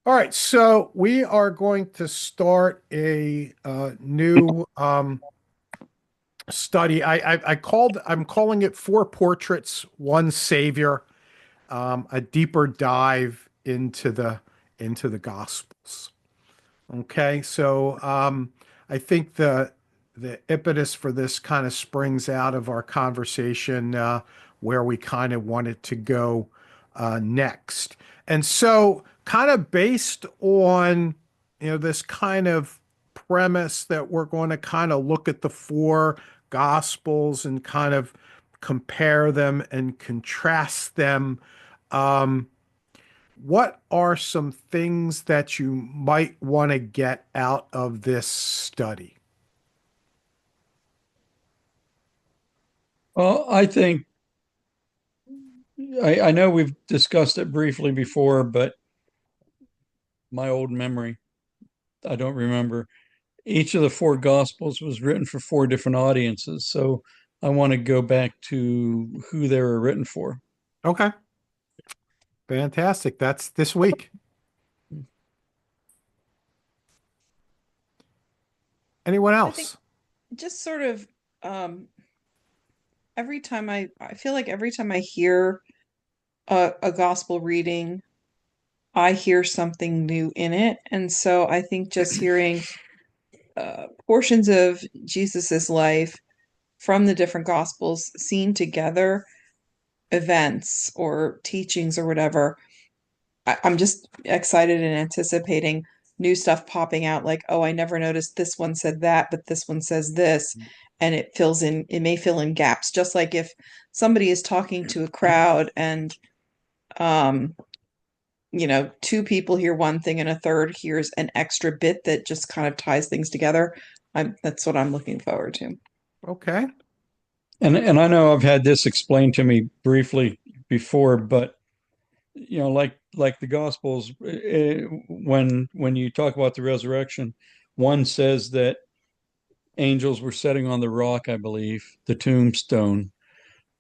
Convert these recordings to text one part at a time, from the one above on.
All right, so we are going to start a new study. I'm calling it Four Portraits, One Savior, a deeper dive into the Gospels. Okay, so I think the impetus for this kind of springs out of our conversation where we kind of wanted to go next. And so, kind of based on this kind of premise that we're going to kind of look at the four Gospels and kind of compare them and contrast them. Um, what are some things that you might want to get out of this study? Well, I think I know we've discussed it briefly before, but my old memory, I don't remember. Each of the four gospels was written for four different audiences, so I want to go back to who they were written for. Okay, fantastic. That's this week. Anyone I think else? just sort of um every time I feel like every time I hear a gospel reading, I hear something new in it. And so I think just hearing portions of Jesus's life from the different gospels seen together, events or teachings or whatever, I'm just excited and anticipating new stuff popping out like, oh, I never noticed this one said that, but this one says this. And it may fill in gaps, just like if somebody is talking to a crowd and, um, two people hear one thing and a third hears an extra bit that just kind of ties things together. That's what I'm looking forward to. Okay. And I know I've had this explained to me briefly before, but like the gospels, when you talk about the resurrection, one says that angels were sitting on the rock, I believe, the tombstone,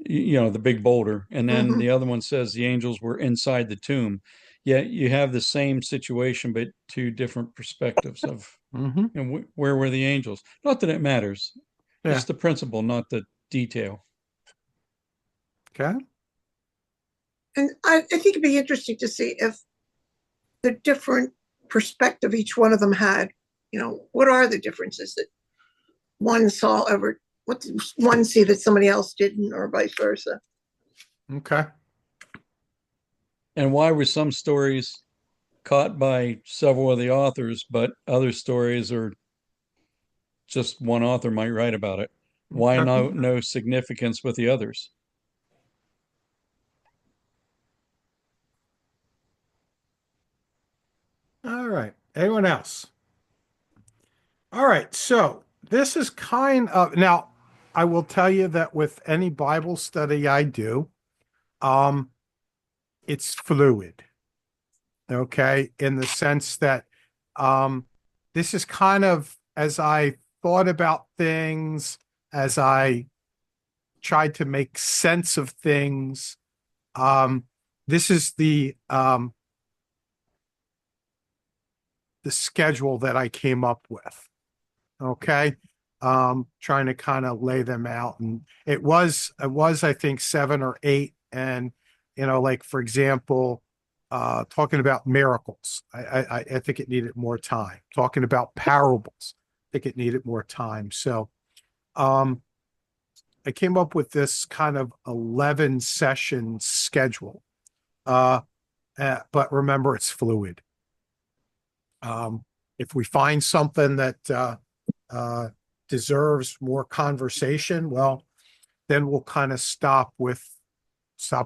the big boulder. And then Hmm. the other one says the angels were inside the tomb. Yet you have the same situation, but two different perspectives of, Hmm. where were the angels? Not that it matters. Yeah. It's the principle, not the detail. Okay. And I think it'd be interesting to see if the different perspective each one of them had. What are the differences that one saw over? What did one see that somebody else didn't, or vice versa? Okay. And why were some stories caught by several of the authors, but other stories are just one author might write about it? Why Okay. no significance with the others? All right. Anyone else? All right. So this is kind of now, I will tell you that with any Bible study I do, um, it's fluid. Okay, in the sense that um, this is kind of as I thought about things, as I tried to make sense of things. Um, this is the schedule that I came up with. Okay, trying to kind of lay them out, and it was I think seven or eight, and like for example, talking about miracles, I think it needed more time. Talking about parables, I think it needed more time. So, um, I came up with this kind of 11 session schedule. Uh, but remember, it's fluid. If we find something that uh, deserves more conversation, well, then we'll kind of stop where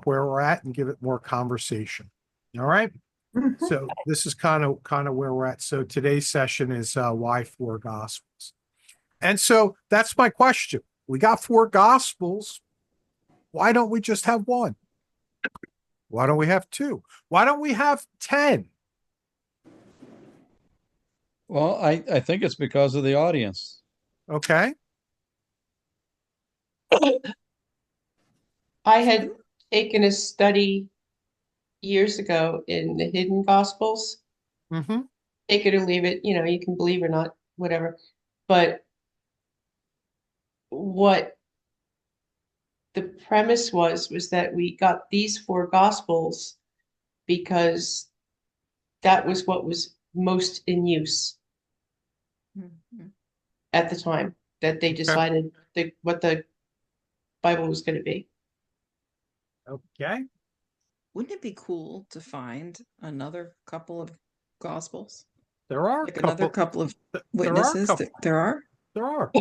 we're at and give it more conversation. All right. Mhm. So this is kind of where we're at. So today's session is why four gospels. And so that's my question. We got four gospels. Why don't we just have one? Why don't we have two? Why don't we have 10? Well, I think it's because of the audience. Okay. I had taken a study years ago in the Hidden Gospels, Mm-hmm. Take it or leave it, you can believe or not, whatever. But what the premise was that we got these four gospels because that was what was most in use Mhm. at the time that they decided what the Bible was going to be. Okay. Wouldn't it be cool to find another couple of gospels? There are a Like another couple. couple of There are a witnesses? couple. There are? There are.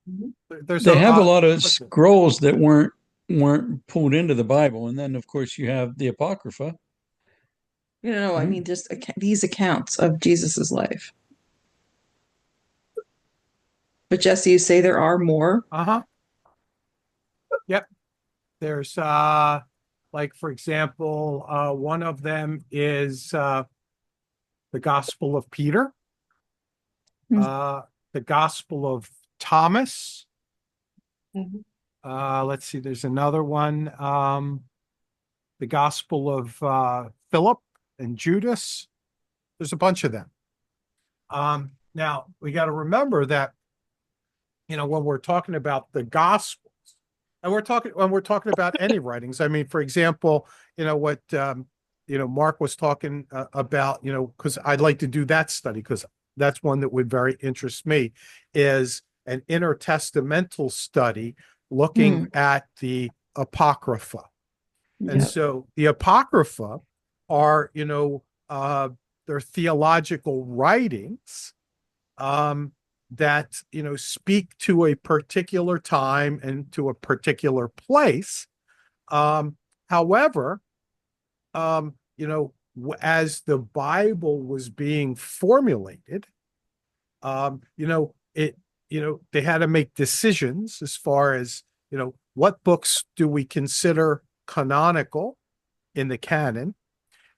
Mhm. There's They have a lot of let's see. scrolls that weren't pulled into the Bible, and then of course you have the Apocrypha. I Mhm. mean just these accounts of Jesus's life. But Jesse, you say there are more? Uh-huh. Yep. There's like for example, one of them is the Gospel of Peter, Hmm. the Gospel of Thomas. Mhm. Let's see, there's another one, the Gospel of Philip and Judas. There's a bunch of them. Now we got to remember that, when we're talking about the Gospels, and when we're talking about any writings, I mean, for example, what Mark was talking about, because I'd like to do that study because that's one that would very interest me, is an intertestamental study looking at the Apocrypha. And Yep. so the Apocrypha are, they're theological writings that, speak to a particular time and to a particular place. However, as the Bible was being formulated, they had to make decisions as far as, what books do we consider canonical in the canon,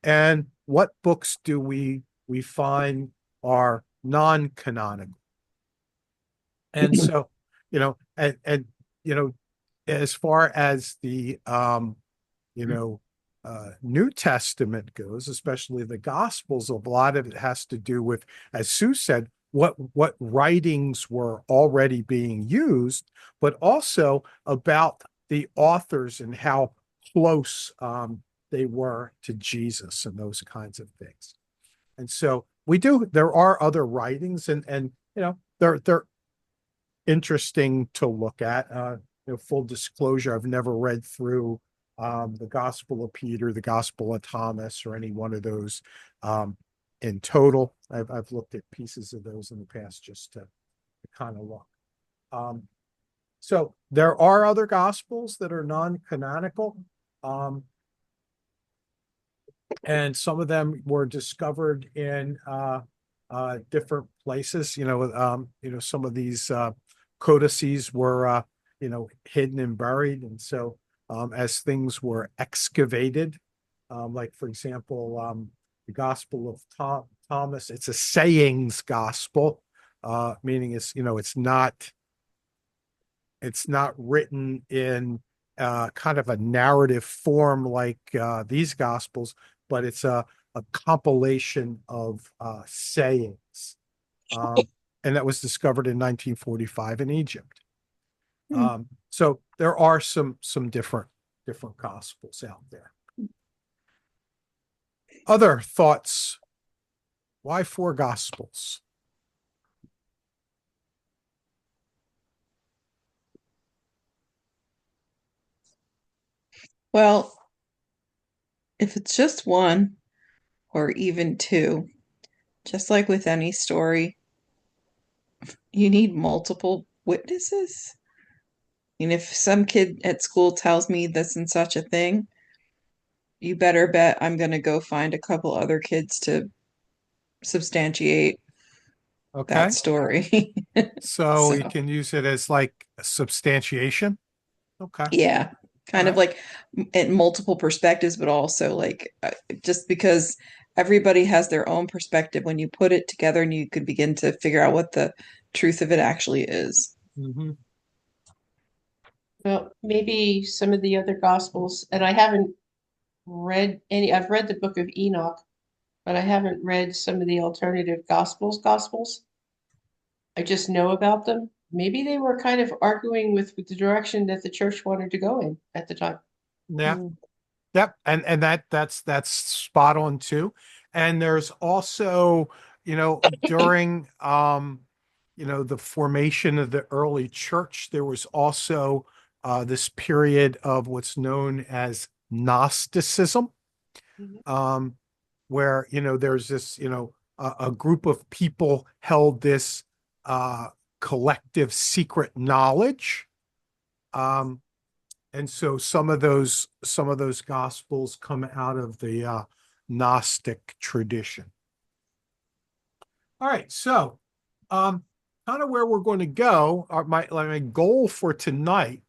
and what books do we find are non-canonical. And so, and as far as the New Testament goes, especially the Gospels, a lot of it has to do with, as Sue said, what writings were already being used, but also about the authors and how close they were to Jesus and those kinds of things. And so there are other writings, and they're interesting to look at. Full disclosure, I've never read through the Gospel of Peter, the Gospel of Thomas, or any one of those in total. I've looked at pieces of those in the past just to kind of look. So there are other Gospels that are non-canonical, and some of them were discovered in different places. Some of these codices were hidden and buried, and so as things were excavated, like for example, the Gospel of Thomas, it's a sayings gospel, meaning it's not written in kind of a narrative form like these gospels, but it's a compilation of sayings. And that was discovered in 1945 in Egypt. So there are some different gospels out there. Other thoughts? Why four gospels? Well, if it's just one or even two, just like with any story, you need multiple witnesses. And if some kid at school tells me this and such a thing, you better bet I'm going to go find a couple other kids to substantiate Okay. that story. So you So, can use it as like a substantiation. Okay. yeah, All kind of right. like in multiple perspectives, but also like just because everybody has their own perspective, when you put it together and you could begin to figure out what the truth of it actually is. Mhm. Well, maybe some of the other gospels, and I haven't read any. I've read the book of Enoch, but I haven't read some of the alternative gospels. I just know about them. Maybe they were kind of arguing with the direction that the church wanted to go in at the time. Yeah. Mm. Yep. And that's spot on too. And there's also, during the formation of the early church, there was also this period of what's known as Gnosticism, Mhm. where there's this a group of people held this collective secret knowledge, um, and so some of those gospels come out of the Gnostic tradition. All right, so kind of where we're going to go. My goal for tonight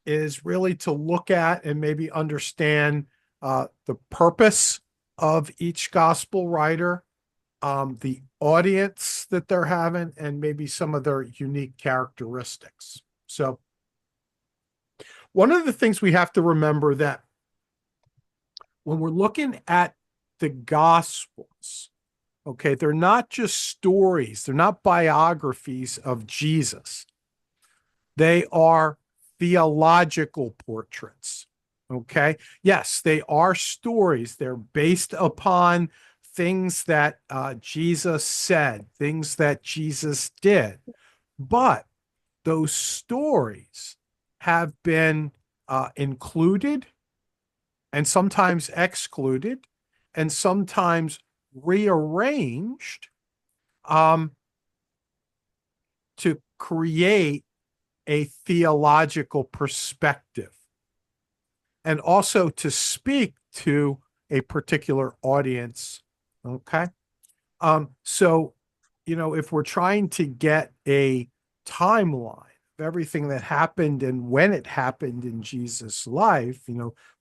is really to look at and maybe understand the purpose of each gospel writer, the audience that they're having, and maybe some of their unique characteristics. So, one of the things we have to remember that when we're looking at the gospels, okay, they're not just stories, they're not biographies of Jesus. They are theological portraits. Okay. Yes, they are stories. They're based upon things that Jesus said, things that Jesus did. But those stories have been included and sometimes excluded and sometimes rearranged um, to create a theological perspective and also to speak to a particular audience. Okay. So, if we're trying to get a timeline of everything that happened and when it happened in Jesus' life,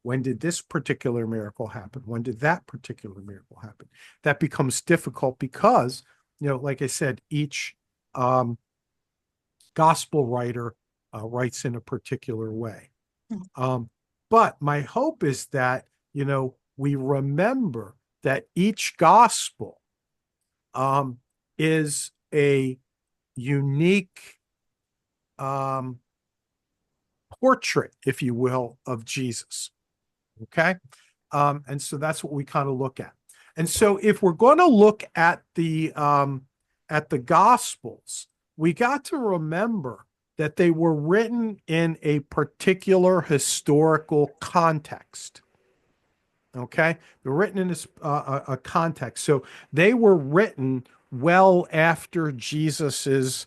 when did this particular miracle happen? When did that particular miracle happen? That becomes difficult because, like I said, each gospel writer writes in a particular way. But my hope is that, we remember that each gospel is a unique portrait, if you will, of Jesus. Okay. And so that's what we kind of look at. And so if we're going to look at the gospels, we got to remember that they were written in a particular historical context. Okay, they're written in a context, so they were written well after Jesus's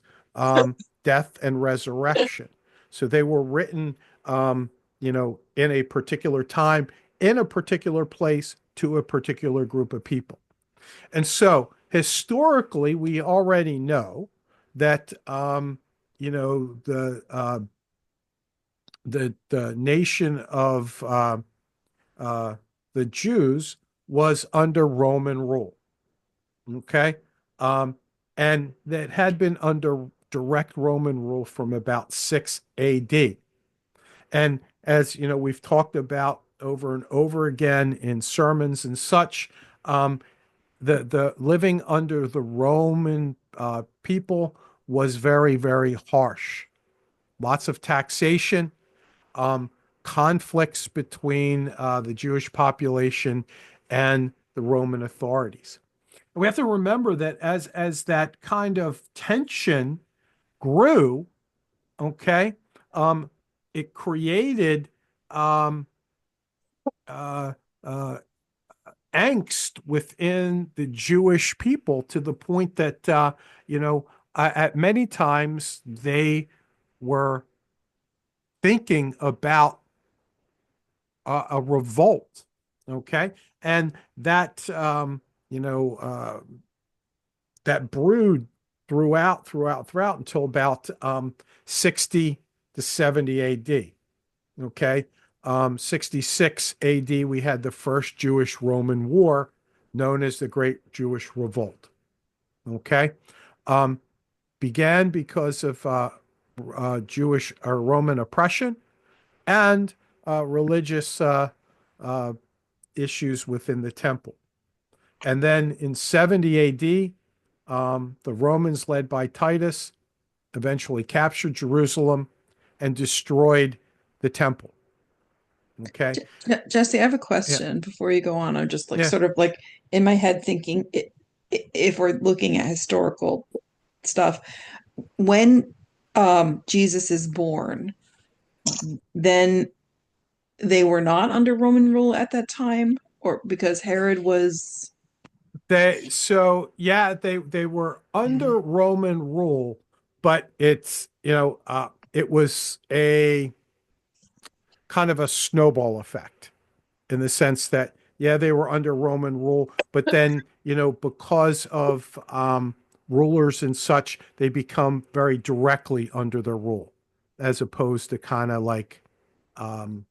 death and resurrection. So they were written, in a particular time, in a particular place, to a particular group of people. And so historically, we already know that the nation of uh, the Jews was under Roman rule. Okay. And that had been under direct Roman rule from about 6 AD. And as we've talked about over and over again in sermons and such, the living under the Roman people was very, very harsh. Lots of taxation, um, conflicts between the Jewish population and the Roman authorities. We have to remember that as that kind of tension grew, okay, it created um, uh, uh, angst within the Jewish people to the point that at many times they were thinking about a revolt. Okay. And that, that brewed throughout until about 60 to 70 AD. Okay. 66 AD, we had the first Jewish Roman War known as the Great Jewish Revolt. Okay. Um, Began because of Jewish or Roman oppression and religious issues within the temple. And then in 70 AD, the Romans, led by Titus, eventually captured Jerusalem and destroyed the temple. Okay. Jesse, I have a Yeah. question before you go on. I'm just like Yeah. sort of like in my head thinking if we're looking at historical stuff, when Jesus is born, then they were not under Roman rule at that time, or because Herod was. They were under Roman rule, but it was a kind of a snowball effect in the sense that, yeah, they were under Roman rule, but then, because of rulers and such, they become very directly under their rule, as opposed to kind of like, um,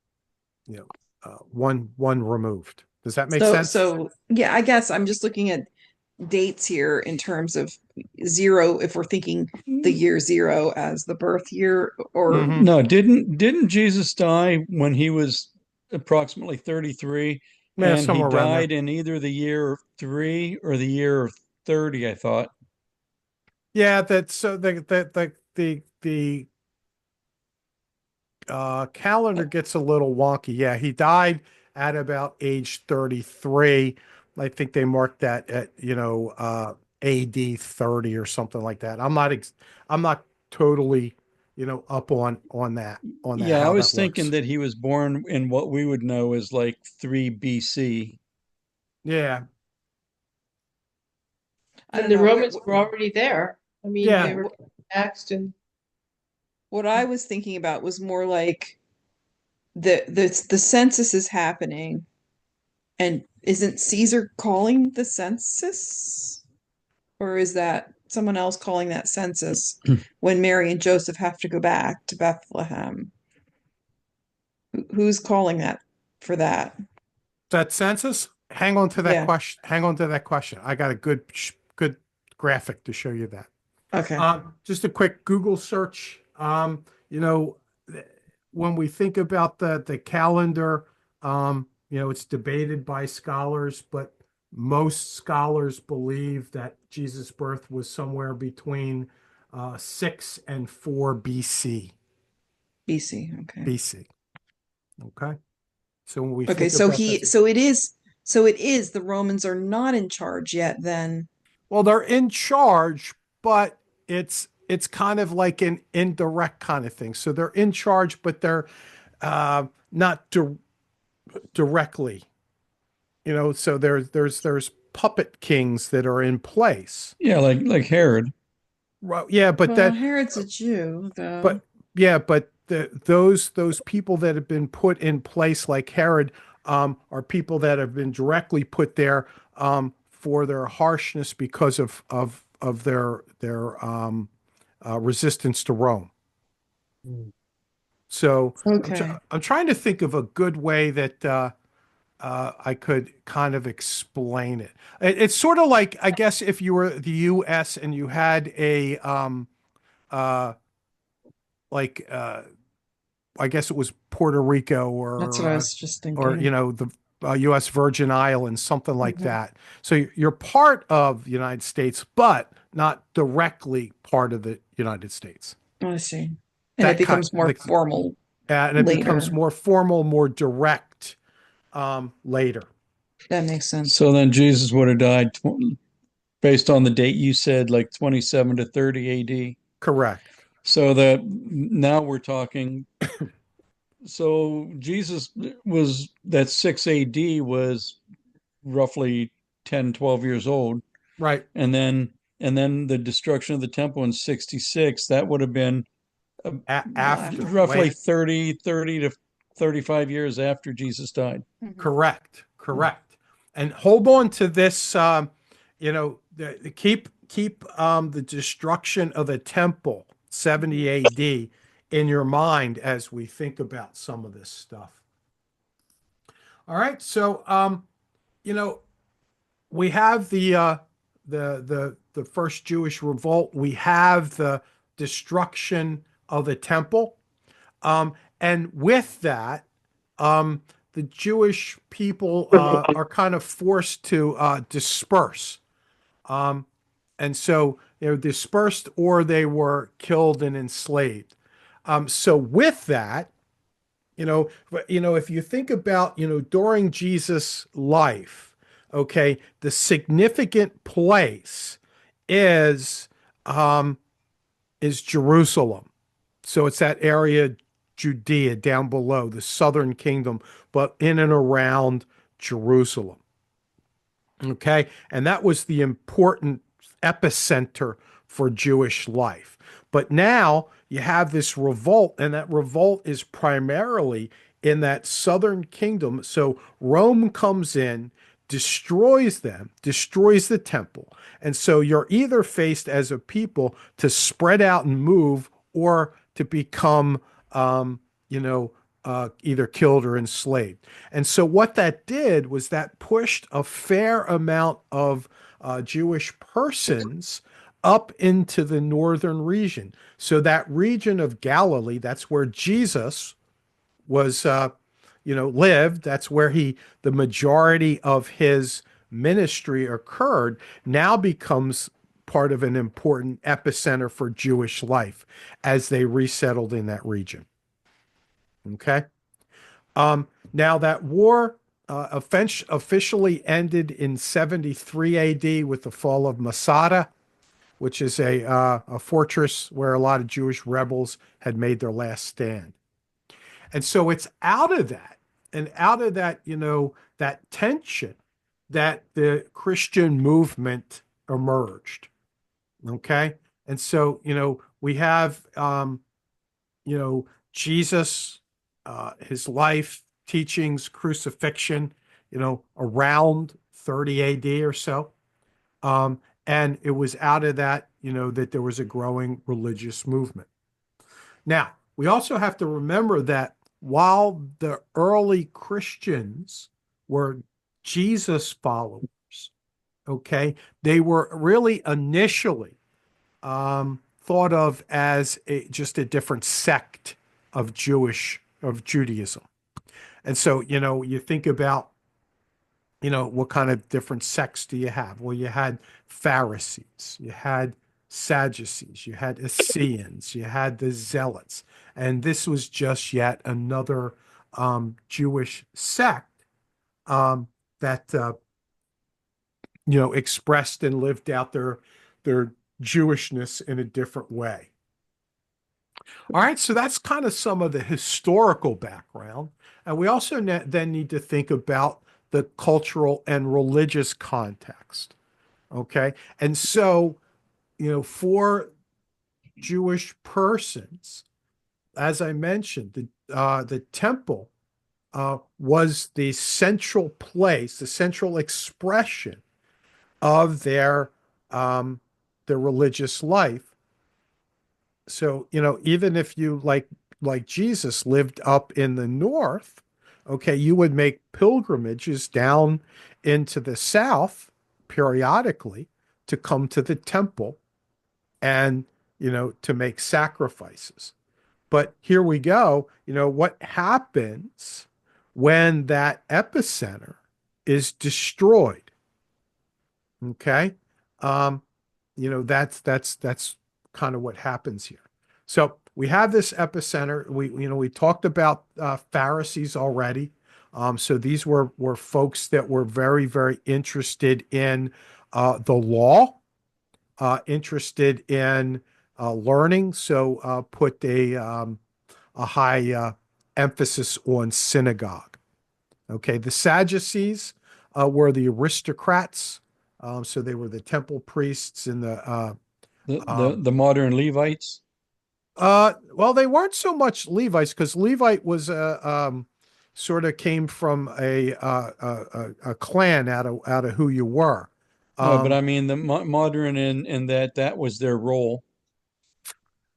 one removed. Does that make sense? So yeah, I guess I'm just looking at dates here in terms of zero, if we're thinking the year zero as the birth year, or Mhm. No, didn't Jesus die when he was approximately 33, Yeah, and he somewhere around there. died in either the year 3 or the year 30, I thought. Yeah, that's so the calendar gets a little wonky. Yeah, he died at about age 33. I think they marked that at, AD 30 or something like that. I'm not totally, up on that Yeah, I how was that thinking works. that he was born in what we would know as like 3 BC. Yeah. I And don't the know. Romans were already there. I mean, Yeah. they were taxed and What I was thinking about was more like the census is happening, and isn't Caesar calling the census? Or is that someone else calling that census when Mary and Joseph have to go back to Bethlehem? Who's calling that for that? That census? Hang on to that Yeah. question. Hang on to that question. I got a good graphic to show you that. Okay. Just a quick Google search. When we think about the calendar, it's debated by scholars, but most scholars believe that Jesus' birth was somewhere between 6 and 4 BC. BC. Okay. BC. Okay. So when we Okay. think about that, So it is the Romans are not in charge yet then. well, they're in charge, but it's kind of like an indirect kind of thing. So they're in charge, but they're not directly. So there's puppet kings that are in place. Yeah, like Herod. Well, yeah, Well, Herod's a Jew, though. but yeah, but those people that have been put in place, like Herod, are people that have been directly put there for their harshness because of their resistance to Rome. So Okay. I'm trying to think of a good way that I could kind of explain it. It's sort of like, I guess, if you were the U.S. and you had a uh, like I guess it was Puerto Rico That's what I was just or thinking. the U.S. Virgin Islands, something like Mhm. that. So you're part of the United States, but not directly part of the United States. I see. And it That kind, becomes more formal and it becomes later. more formal, more direct later. That makes sense. So then Jesus would have died based on the date you said, like 27 to 30 AD. Correct. So that now we're talking. So Jesus was that 6 AD was roughly 10, 12 years old. Right. And then the destruction of the temple in 66, that would have been After, roughly way, 30 to 35 years after Jesus died. Mhm. correct. And hold on to this. Keep the destruction of the temple, 70 AD, in your mind as we think about some of this stuff. All right. So, we have the first Jewish revolt. We have the destruction of the temple. And with that, the Jewish people are kind of forced to disperse. And so they were dispersed or they were killed and enslaved. So with that, if you think about, during Jesus' life, okay, the significant place is Jerusalem. So it's that area, Judea, down below the southern kingdom, but in and around Jerusalem. Okay. And that was the important epicenter for Jewish life. But now you have this revolt, and that revolt is primarily in that southern kingdom. So Rome comes in, destroys them, destroys the temple. And so you're either faced as a people to spread out and move or to become, either killed or enslaved. And so what that did was that pushed a fair amount of Jewish persons up into the northern region. So that region of Galilee, that's where Jesus was, lived. That's where the majority of his ministry occurred, now becomes part of an important epicenter for Jewish life as they resettled in that region. Okay. Now that war officially ended in 73 AD with the fall of Masada, which is a fortress where a lot of Jewish rebels had made their last stand. And so it's out of that, that tension, that the Christian movement emerged. Okay. And so, we have, Jesus, his life, teachings, crucifixion, around 30 AD or so. And it was out of that, that there was a growing religious movement. Now, we also have to remember that while the early Christians were Jesus followers, okay, they were really initially thought of as just a different sect of Judaism. And so, you think about, what kind of different sects do you have? Well, you had Pharisees, you had Sadducees, you had Essenes, you had the Zealots. And this was just yet another Jewish sect that, expressed and lived out their Jewishness in a different way. All right, so that's kind of some of the historical background. And we also then need to think about the cultural and religious context. Okay. And so, for Jewish persons, as I mentioned, the temple was the central place, the central expression of their religious life. So, even if you like Jesus lived up in the north, okay, you would make pilgrimages down into the south periodically to come to the temple and, to make sacrifices. But here we go, what happens when that epicenter is destroyed? Okay. That's kind of what happens here. So we have this epicenter. We talked about Pharisees already. So these were folks that were very, very interested in the law, interested in learning. So put a high emphasis on synagogue. Okay, the Sadducees were the aristocrats. So they were the temple priests and the modern Levites. Well, they weren't so much Levites because Levite was sort of came from a clan out of who you were. No, but I mean the modern in that was their role.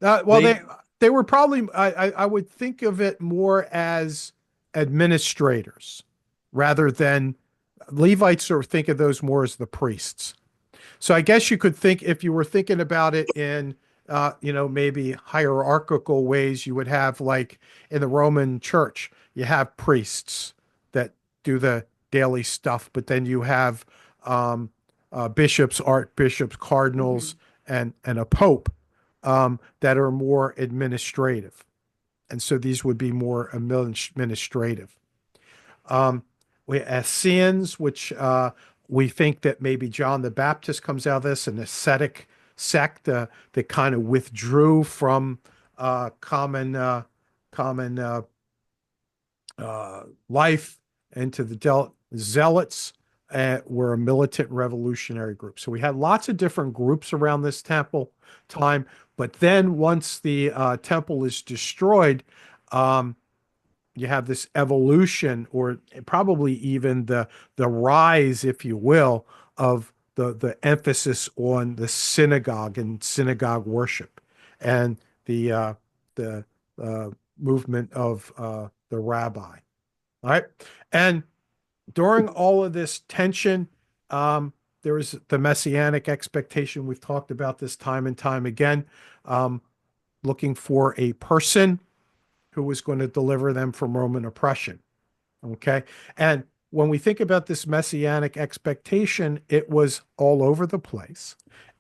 They were probably I would think of it more as administrators rather than Levites, or think of those more as the priests. So I guess you could think, if you were thinking about it in maybe hierarchical ways, you would have, like in the Roman church, you have priests, that do the daily stuff, but then you have bishops, archbishops, cardinals, and a pope that are more administrative. And so these would be more administrative. We Essenes, which we think that maybe John the Baptist comes out of this, an ascetic sect that kind of withdrew from common life into the zealots. Were a militant revolutionary group. So we had lots of different groups around this temple time. But then once the temple is destroyed, you have this evolution, or probably even the rise, if you will, of the emphasis on the synagogue and synagogue worship, and the movement of the rabbi. All right, and during all of this tension, there is the messianic expectation. We've talked about this time and time again, looking for a person who was going to deliver them from Roman oppression. Okay. And when we think about this messianic expectation, it was all over the place.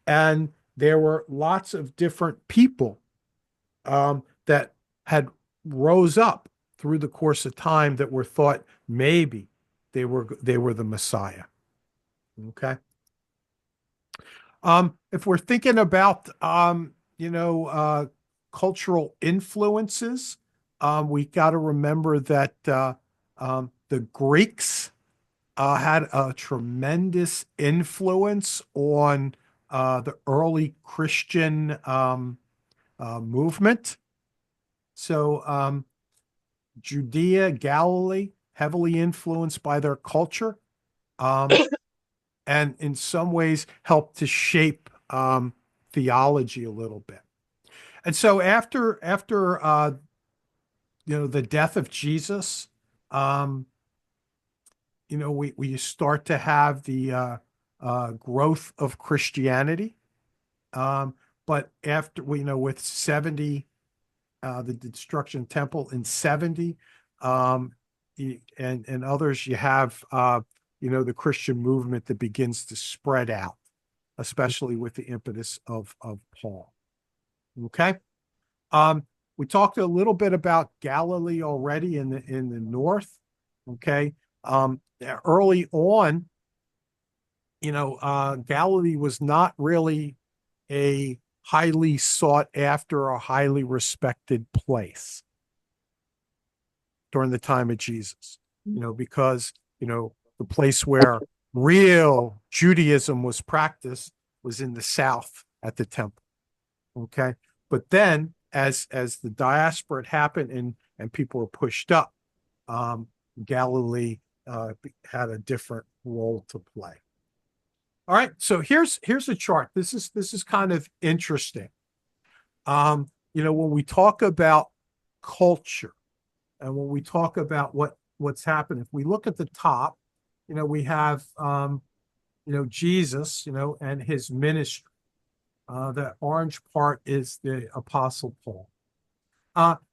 And there were lots of different people that had rose up through the course of time that were thought maybe they were the Messiah. Okay. If we're thinking about cultural influences, we got to remember that the Greeks had a tremendous influence on the early Christian movement. So Judea, Galilee, heavily influenced by their culture, and in some ways helped to shape theology a little bit. And so after the death of Jesus, we start to have the growth of Christianity. But after with 70, the destruction of the temple in 70, and others, you have the Christian movement that begins to spread out, especially with the impetus of Paul. Okay. We talked a little bit about Galilee already in the north. Okay. Early on, Galilee was not really a highly sought after or highly respected place during the time of Jesus, because, the place where real Judaism was practiced was in the south at the temple. Okay. But then as the diaspora happened and people were pushed up, Galilee had a different role to play. All right. So here's a chart. This is kind of interesting. When we talk about culture and when we talk about what's happened, if we look at the top, we have Jesus, and his ministry. The orange part is the Apostle Paul.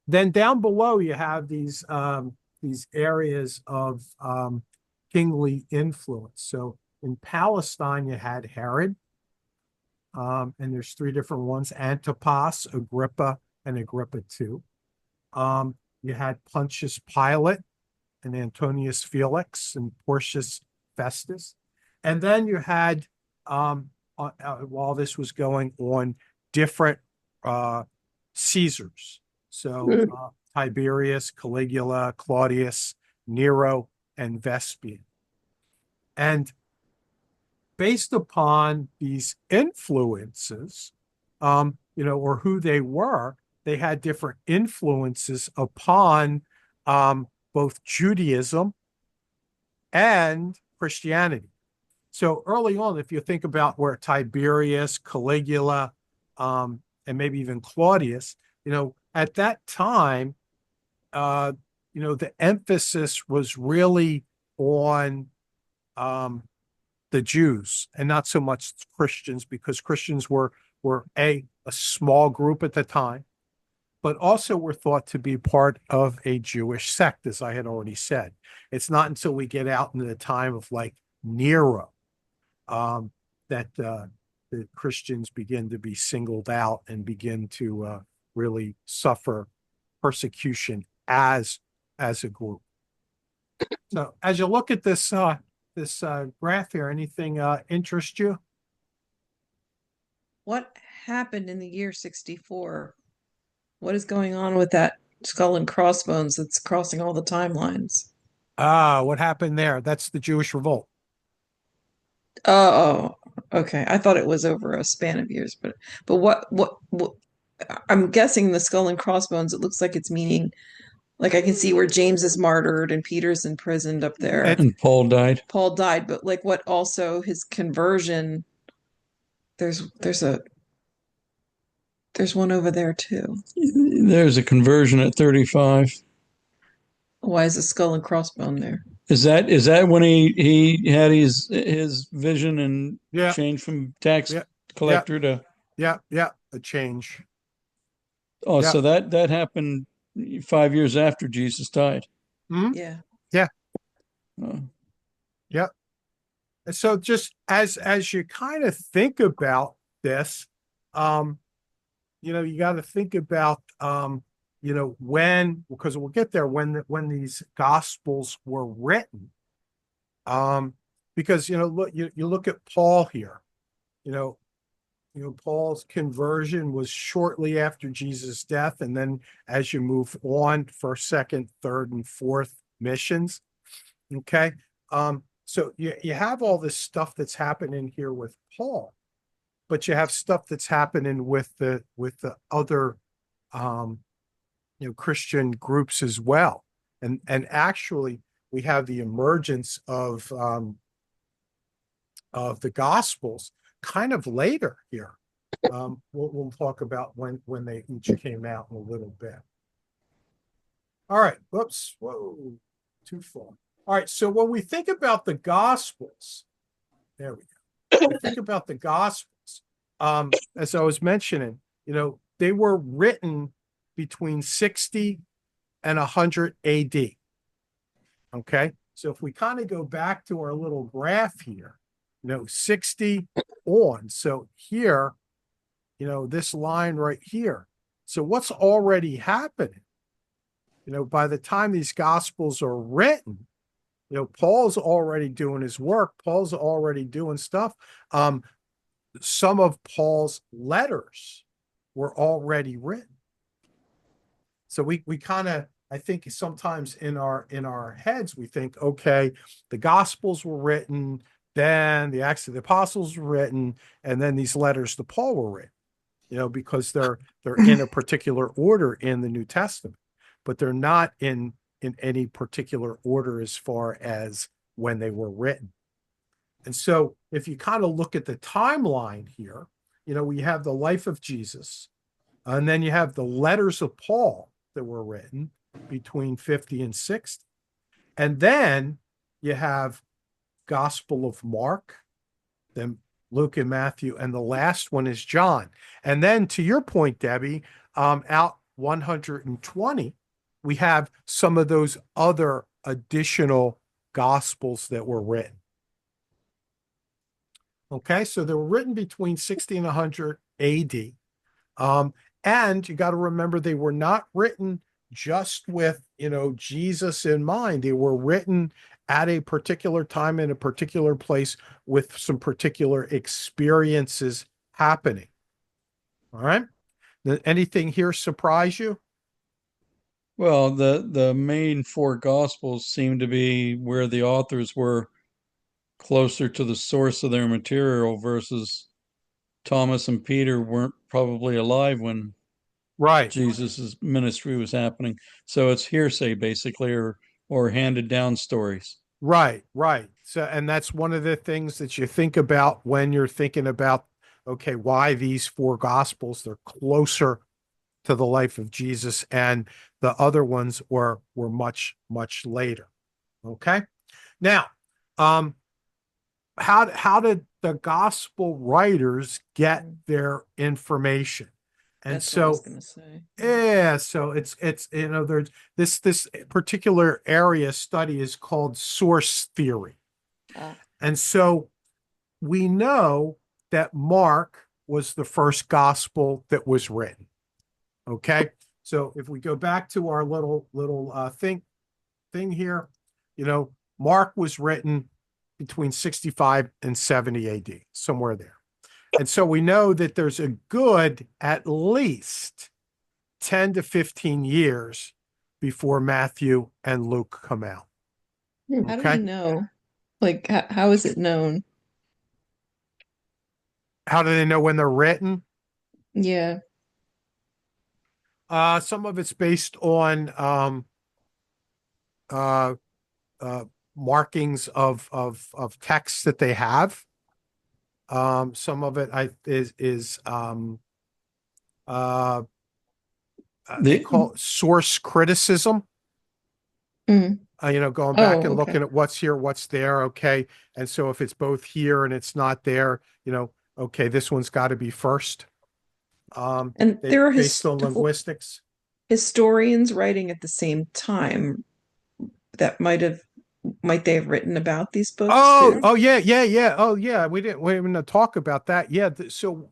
Then down below you have these areas of kingly influence. So in Palestine you had Herod, and there's three different ones: Antipas, Agrippa, and Agrippa II. You had Pontius Pilate and Antonius Felix and Porcius Festus. And then you had, while this was going on, different Caesars. So Tiberius, Caligula, Claudius, Nero, and Vespasian. And based upon these influences, or who they were, they had different influences upon both Judaism and Christianity. So early on, if you think about where Tiberius, Caligula, and maybe even Claudius, at that time, the emphasis was really on the Jews and not so much Christians, because Christians were a small group at the time. but also were thought to be part of a Jewish sect, as I had already said. It's not until we get out into the time of like Nero that the Christians begin to be singled out and begin to really suffer persecution as a group. So as you look at this graph here, anything interest you? What happened in the year 64? What is going on with that skull and crossbones that's crossing all the timelines? What happened there? That's the Jewish revolt. Oh, okay. I thought it was over a span of years, but what I'm guessing the skull and crossbones, it looks like it's meaning like I can see where James is martyred and Peter's imprisoned up there. And Paul died. Paul died, but like what also his conversion, there's one over there too. There's a conversion at 35. Why is a skull and crossbone there? Is that when he had his vision and Yeah. changed from tax Yeah. collector to Yeah, a change. oh, Yeah. so that happened 5 years after Jesus died. Mhm. Yeah. Oh. And so just as you kind of think about this, you got to think about when, because we'll get there, when these gospels were written. Because look, you look at Paul here, Paul's conversion was shortly after Jesus' death, and then as you move on, first, second, third, and fourth missions. Okay. So you have all this stuff that's happening here with Paul, but you have stuff that's happening with the other Christian groups as well. And actually we have the emergence of the Gospels kind of later here. We'll talk about when they each came out in a little bit. All right. Whoops. Whoa. Too far. All right. So when we think about the Gospels, there we go. We think about the Gospels. As I was mentioning, they were written between 60 and 100 AD. Okay. So if we kind of go back to our little graph here, 60 on. So here, this line right here. So what's already happening? By the time these Gospels are written, Paul's already doing his work. Paul's already doing stuff. Some of Paul's letters were already written. So we kind of, I think sometimes in our heads, we think, okay, the Gospels were written, then the Acts of the Apostles were written, and then these letters to Paul were written, because they're in a particular order in the New Testament, but they're not in any particular order as far as when they were written. And so if you kind of look at the timeline here, we have the life of Jesus, and then you have the letters of Paul that were written between 50 and 60. And then you have Gospel of Mark, then Luke and Matthew, and the last one is John. And then to your point, Debbie, out 120, we have some of those other additional Gospels that were written. Okay, so they were written between 60 and 100 AD. And you got to remember, they were not written just with, Jesus in mind. They were written at a particular time in a particular place with some particular experiences happening. All right. Anything here surprise you? Well, the main four Gospels seem to be where the authors were closer to the source of their material versus Thomas and Peter weren't probably alive when Jesus' ministry was happening. So it's hearsay basically, or handed down stories. Right. So, and that's one of the things that you think about when you're thinking about, okay, why these four Gospels, they're closer to the life of Jesus, and the other ones were much, much later. Okay. Now, how did the gospel writers get their information? And That's what I was so, gonna say. yeah, so it's there's this particular area study is called source theory. Ah, And so we know that Mark was the first gospel that was written. Okay. So if we go back to our little thing here, Mark was written between 65 and 70 AD, somewhere there. And so we know that there's a good at least 10 to 15 years before Matthew and Luke come out. how do we Okay. know? Like, how is it known? How do they know when they're written? Yeah. Some of it's based on uh, markings of texts that they have. Some of it is uh, they The call it source criticism. Mm. Going Oh, back and okay. looking at what's here, what's there. Okay, and so if it's both here and it's not there, okay, this one's got to be first. And there are Based on linguistics. historians writing at the same time that might they have written about these books Oh, too? oh yeah, yeah, yeah. Oh yeah, we didn't talk about that. Yeah, so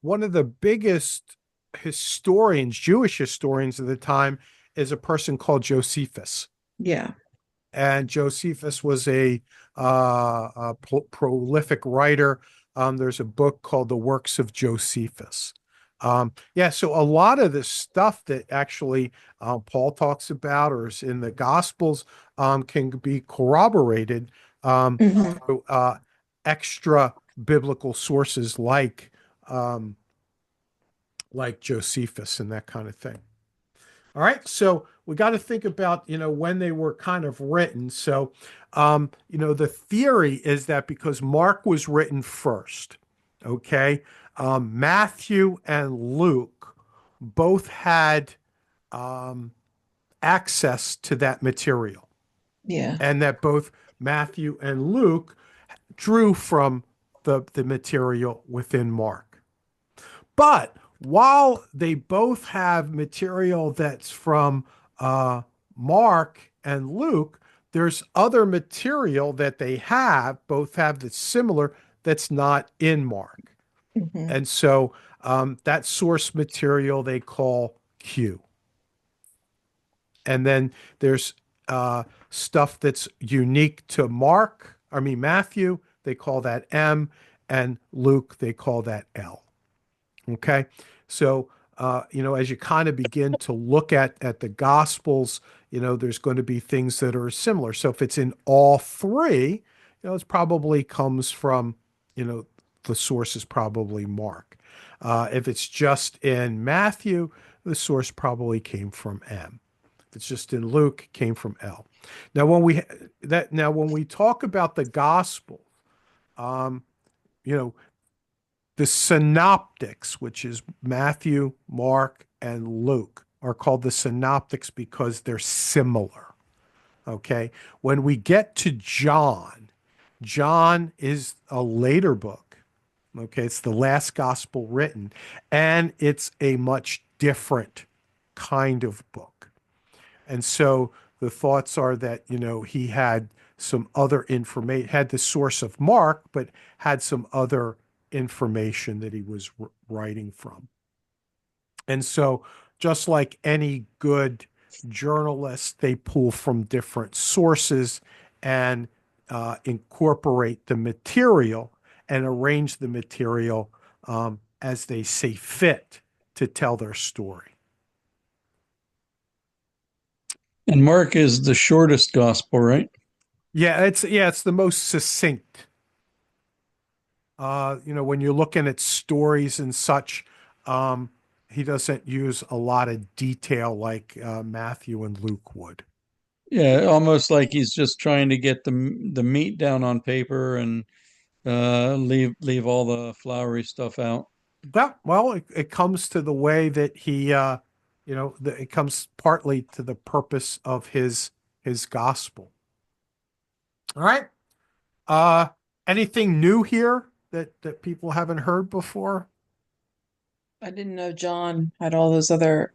one of the biggest historians, Jewish historians of the time, is a person called Josephus. Yeah. And Josephus was a prolific writer. There's a book called The Works of Josephus. Yeah, so a lot of the stuff that actually Paul talks about or is in the Gospels can be corroborated Mhm. through extra biblical sources like Josephus and that kind of thing. All right, so we got to think about when they were kind of written. So the theory is that because Mark was written first, okay, Matthew and Luke both had access to that material, Yeah. and that both Matthew and Luke drew from the material within Mark. But while they both have material that's from Mark and Luke, there's other material that they both have that's similar, that's not in Mark. Mhm. And so that source material they call Q. And then there's stuff that's unique to Matthew, they call that M, and Luke, they call that L. Okay. So, as you kind of begin to look at the Gospels, there's going to be things that are similar. So if it's in all three, it probably comes from, the source is probably Mark. If it's just in Matthew, the source probably came from M. If it's just in Luke, it came from L. Now, when we talk about the Gospel, you know, the synoptics, which is Matthew, Mark, and Luke, are called the synoptics because they're similar. Okay. When we get to John, John is a later book. Okay. It's the last gospel written, and it's a much different kind of book. And so the thoughts are that, he had some other information, had the source of Mark, but had some other information that he was writing from. And so, just like any good journalist, they pull from different sources and incorporate the material and arrange the material as they see fit to tell their story. and Mark is the shortest gospel, right? Yeah, it's the most succinct. When you're looking at stories and such, he doesn't use a lot of detail like Matthew and Luke would. Yeah, almost like he's just trying to get the meat down on paper and leave all the flowery stuff out. It comes to the way that it comes partly to the purpose of his gospel. All right. Uh, Anything new here that people haven't heard before? I didn't know John had all those other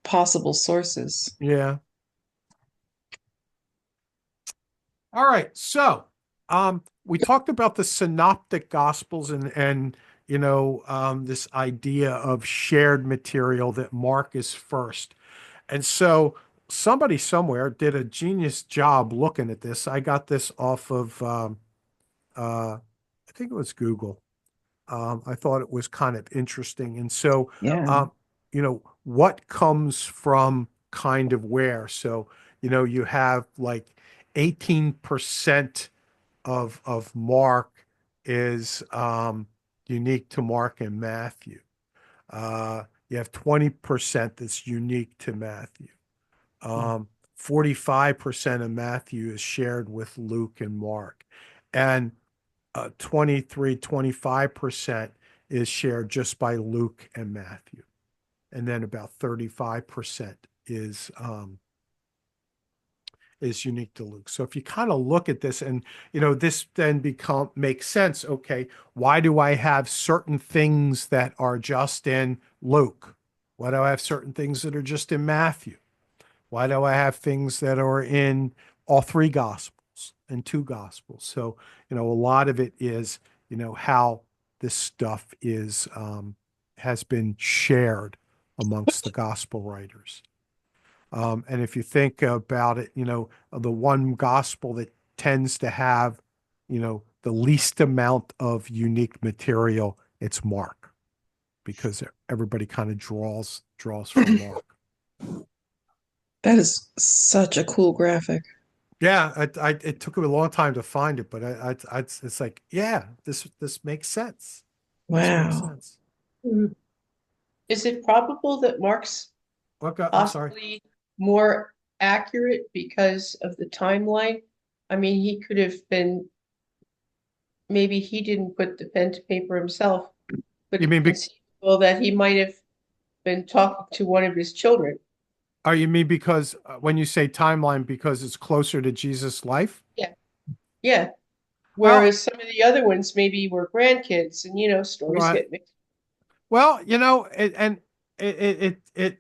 possible sources. Yeah. All right. So, we talked about the synoptic gospels and this idea of shared material that Mark is first. And so somebody somewhere did a genius job looking at this. I got this off of I think it was Google. I thought it was kind of interesting. And so, Yeah. what comes from kind of where? So, you have like 18% of Mark is unique to Mark and Matthew. You have 20% that's unique to Matthew. 45% of Matthew is shared with Luke and Mark. And 25% is shared just by Luke and Matthew. And then about 35% is unique to Luke. So if you kind of look at this and this then makes sense. Okay, why do I have certain things that are just in Luke? Why do I have certain things that are just in Matthew? Why do I have things that are in all three gospels and two gospels? So, a lot of it is, how this stuff is has been shared amongst the gospel writers. And if you think about it, the one gospel that tends to have, the least amount of unique material, it's Mark, because everybody kind of draws from Mark. That is such a cool graphic. Yeah, it took me a long time to find it, but it's like, yeah, this makes sense. This makes Wow. sense. Is it probable that Mark's Okay, I'm sorry. possibly more accurate because of the timeline? I mean, he could have been, maybe he didn't put the pen to paper himself, but You mean it's conceivable that he might have been talking to one of his children. you mean because when you say timeline, because it's closer to Jesus' life? Yeah. Well, Whereas some of the other ones maybe were grandkids and stories right. get mixed. Well, it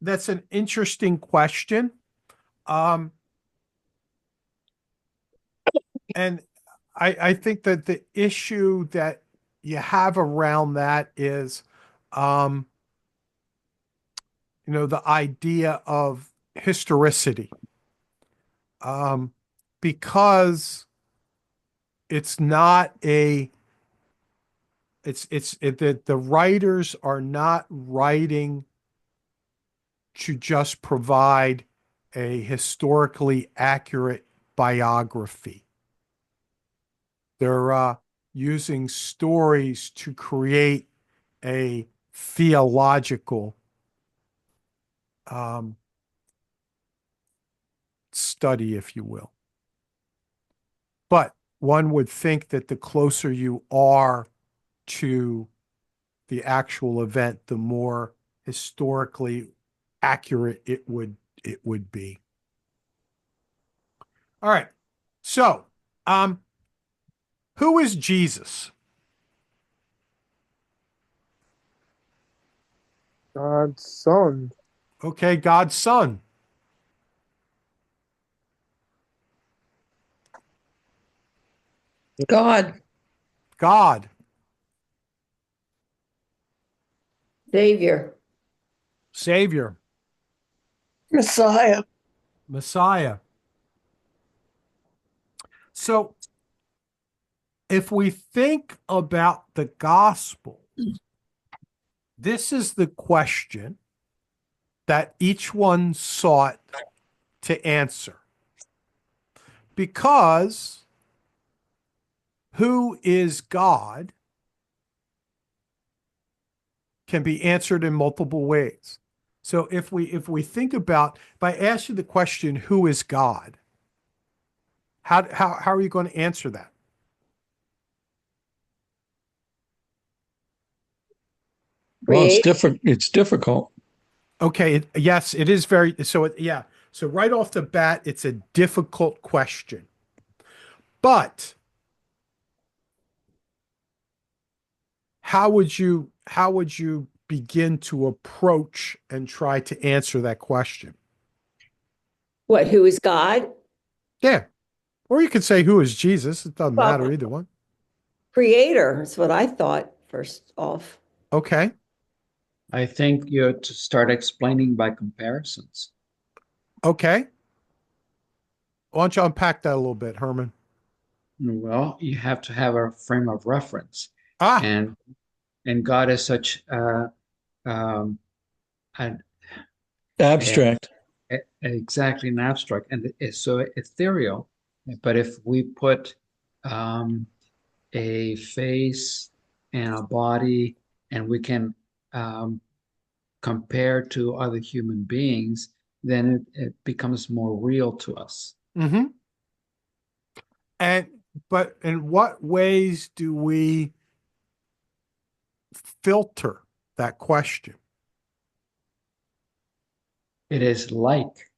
that's an interesting question. And I think that the issue that you have around that is, the idea of historicity. Because it's not the writers are not writing to just provide a historically accurate biography. They're using stories to create a theological study, if you will. But one would think that the closer you are to the actual event, the more historically accurate it would be. All right. So, who is Jesus? God's son. Okay, God's son. God. God. Savior. Savior. Messiah. Messiah. So, if we think about the gospel, this is the question that each one sought to answer. Because who is God can be answered in multiple ways. So if we think about, if I ask you the question, who is God? How are you going to answer that? Well, Create. it's difficult. Okay, yes, it is very so. Yeah, so right off the bat, it's a difficult question, but how would you begin to approach and try to answer that question. What, who is God? Yeah. Or you could say, who is Jesus? It doesn't Well, matter either one. Creator. That's what I thought first off. Okay. I think you have to start explaining by comparisons. Okay. Why don't you unpack that a little bit, Herman? Well, you have to have a frame of reference, Ah, and God is such um, an, Abstract. exactly an abstract, and it's so ethereal. But if we put a face and a body, and we can compare to other human beings, then it becomes more real to us. mm-hmm. But in what ways do we filter that question? It is like,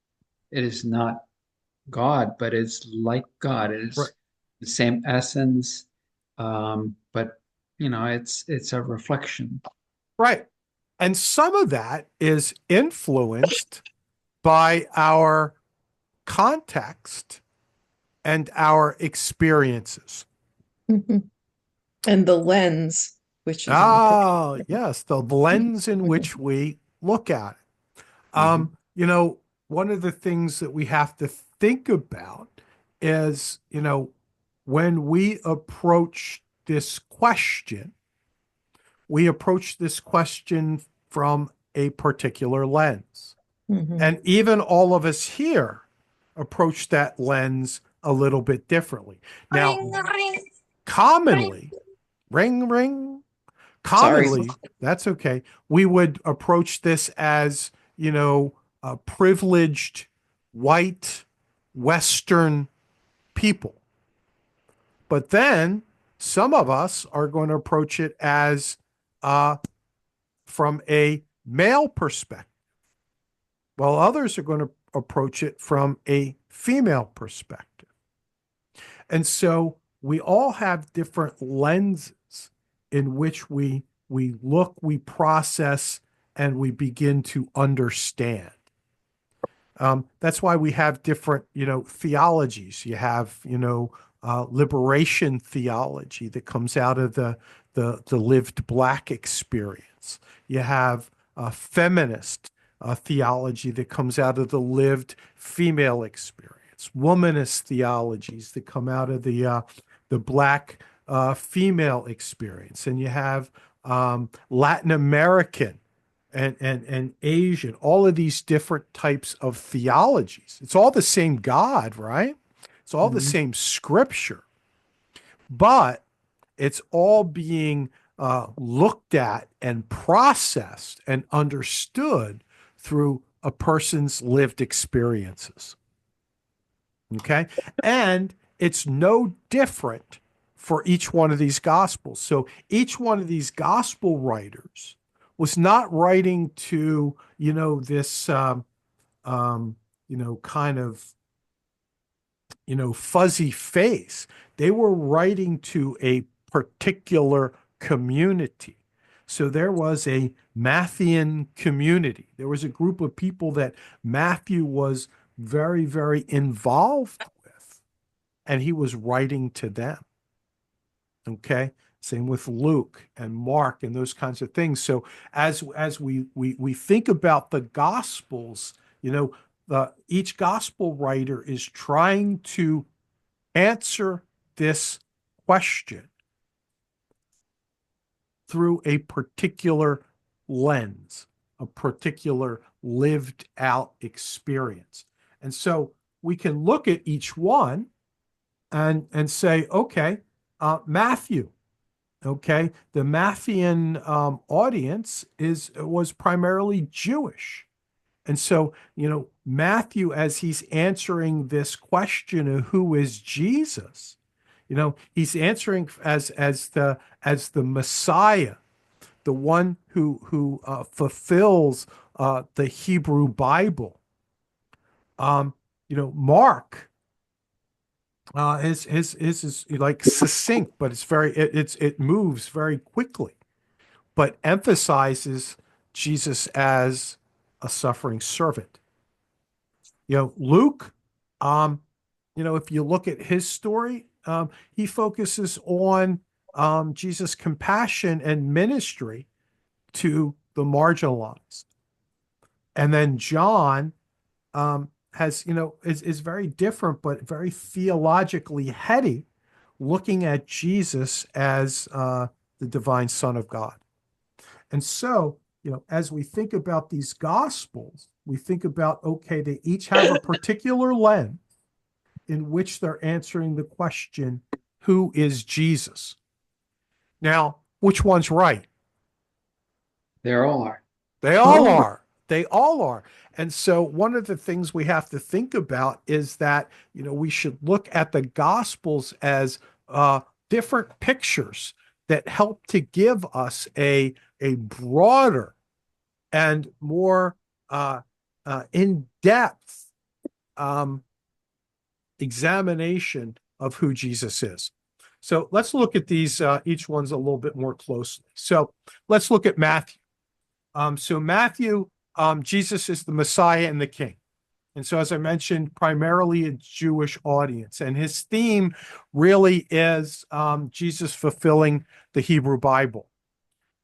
it is not God, but it's like God. It is Right. the same essence, but it's a reflection. Right. And some of that is influenced by our context and our experiences. And the lens, which is in the Ah, yes, the lens in which we look at it. One of the things that we have to think about is, when we approach this question, we approach this question from a particular lens. Mhm. And even all of us here approach that lens a little bit differently. Now, commonly, ring, ring, commonly, that's okay. We would approach this as, privileged white Western people. But then some of us are going to approach it as from a male perspective, while others are going to approach it from a female perspective. And so we all have different lenses in which we look, we process, and we begin to understand. That's why we have different, theologies. You have, liberation theology that comes out of the lived Black experience. You have feminist theology that comes out of the lived female experience. Womanist theologies that come out of the Black female experience, and you have Latin American and Asian, all of these different types of theologies. It's all the same God, right? It's all the same scripture, but it's all being looked at and processed and understood through a person's lived experiences. Okay? And it's no different for each one of these gospels. So each one of these gospel writers was not writing to, this, kind of, fuzzy face. They were writing to a particular community. So there was a Matthean community. There was a group of people that Matthew was very, very involved with, and he was writing to them. Okay. Same with Luke and Mark and those kinds of things. So as we think about the Gospels, each gospel writer is trying to answer this question through a particular lens, a particular lived out experience. And so we can look at each one and say, okay, Matthew. Okay, the Matthean audience was primarily Jewish, and so Matthew, as he's answering this question of who is Jesus, he's answering as the Messiah, the one who fulfills the Hebrew Bible. Mark. His is like succinct, but it moves very quickly, but emphasizes Jesus as a suffering servant. Luke, if you look at his story, he focuses on Jesus' compassion and ministry to the marginalized. And then John has, is very different, but very theologically heady, looking at Jesus as the divine Son of God. And so, as we think about these gospels, we think about, okay, they each have a particular lens in which they're answering the question, who is Jesus? Now, which one's right? There are. They all are. They all are. And so one of the things we have to think about is that, we should look at the gospels as different pictures that help to give us a broader and more in-depth examination of who Jesus is. So let's look at these, each one's a little bit more closely. So let's look at Matthew. So Matthew, Jesus is the Messiah and the King. And so, as I mentioned, primarily a Jewish audience. And his theme really is Jesus fulfilling the Hebrew Bible.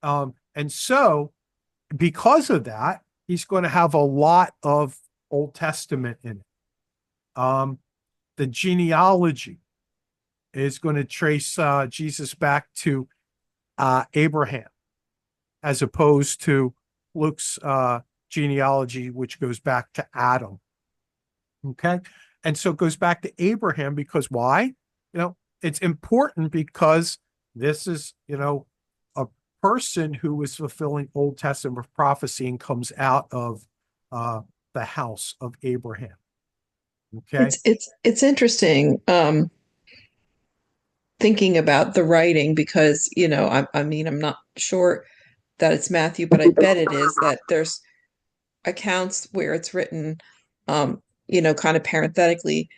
And so, because of that, he's going to have a lot of Old Testament in it. The genealogy is going to trace Jesus back to Abraham, as opposed to Luke's genealogy, which goes back to Adam. Okay. And so it goes back to Abraham because why? It's important because this is, a person who is fulfilling Old Testament prophecy and comes out of the house of Abraham. Okay. It's interesting thinking about the writing because, I'm not sure that it's Matthew, but I bet it is that there's accounts where it's written, kind of parenthetically,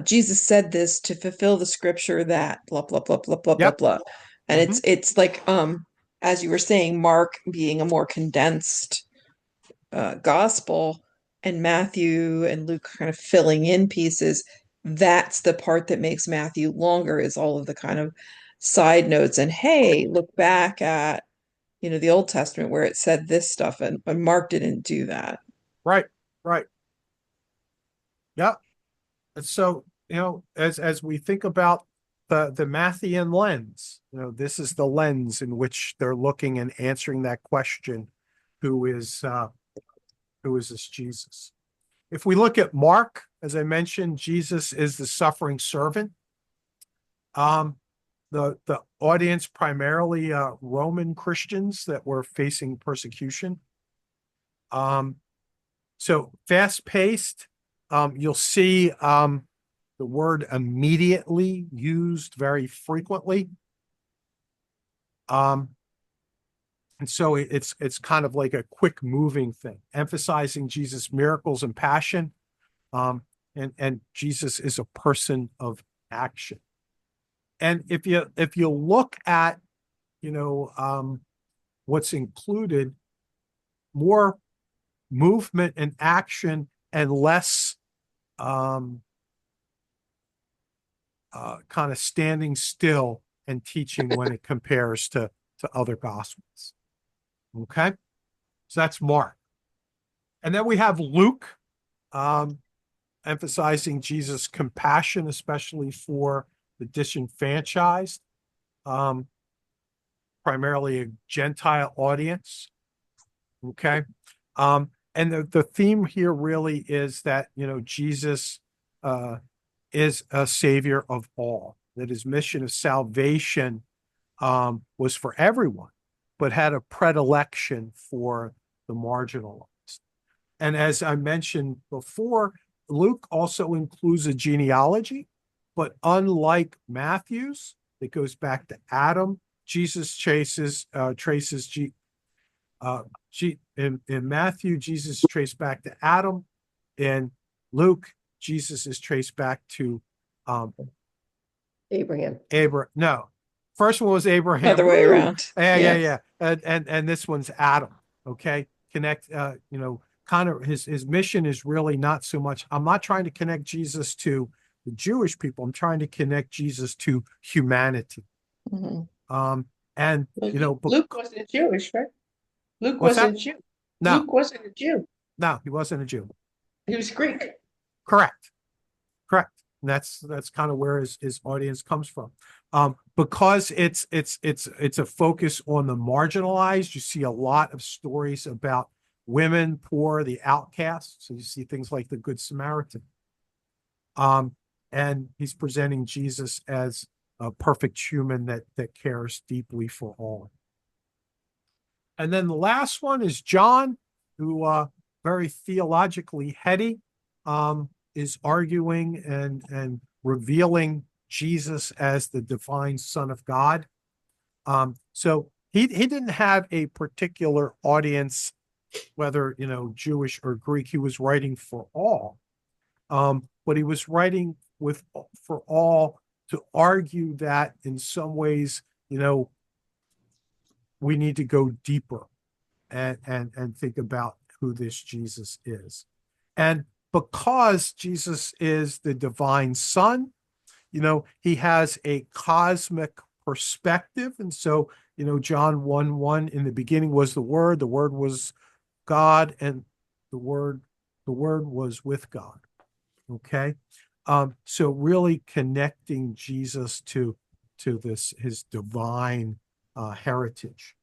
Jesus said this to fulfill the scripture that blah, blah, blah, blah, blah, Yep. blah, blah. And it's like, as you were saying, Mark being a more condensed gospel and Matthew and Luke kind of filling in pieces. That's the part that makes Matthew longer, is all of the kind of side notes. And hey, look back at, the Old Testament where it said this stuff, and Mark didn't do that. Right. Yeah. And so, as we think about the Matthean lens, this is the lens in which they're looking and answering that question, who is this Jesus? If we look at Mark, as I mentioned, Jesus is the suffering servant. The audience primarily Roman Christians that were facing persecution. So fast-paced. You'll see the word immediately used very frequently. And so it's kind of like a quick moving thing, emphasizing Jesus' miracles and passion. And Jesus is a person of action. And if you look at, what's included, more movement and action and less kind of standing still and teaching when it compares to other gospels. Okay. So that's Mark. And then we have Luke, emphasizing Jesus' compassion, especially for the disenfranchised, primarily a Gentile audience. Okay. And the theme here really is that, Jesus is a savior of all, that his mission of salvation was for everyone, but had a predilection for the marginalized. And as I mentioned before, Luke also includes a genealogy, but unlike Matthew's, it goes back to Adam. Jesus traces in Matthew, Jesus is traced back to Adam. In Luke, Jesus is traced back to Abraham. No, first one was Abraham. Other way around. Yeah. And this one's Adam. Okay. Connect, kind of his mission is really not so much, I'm not trying to connect Jesus to the Jewish people. I'm trying to connect Jesus to humanity. Mhm. And, Well, Luke wasn't Jewish, right? Luke what's that? wasn't Jew. No, Luke wasn't a Jew. no, he wasn't a Jew. He was Greek. Correct. Correct. And that's kind of where his audience comes from. Because it's a focus on the marginalized. You see a lot of stories about women, poor, the outcasts. So you see things like the Good Samaritan. And he's presenting Jesus as a perfect human that cares deeply for all. And then the last one is John, who very theologically heady, is arguing and revealing Jesus as the divine Son of God. So he didn't have a particular audience, whether Jewish or Greek. He was writing for all, but he was writing for all to argue that in some ways, we need to go deeper and think about who this Jesus is. And because Jesus is the divine Son, he has a cosmic perspective. And so, John 1:1, in the beginning was the Word was God, and the Word was with God. Okay. So really connecting Jesus to his divine heritage.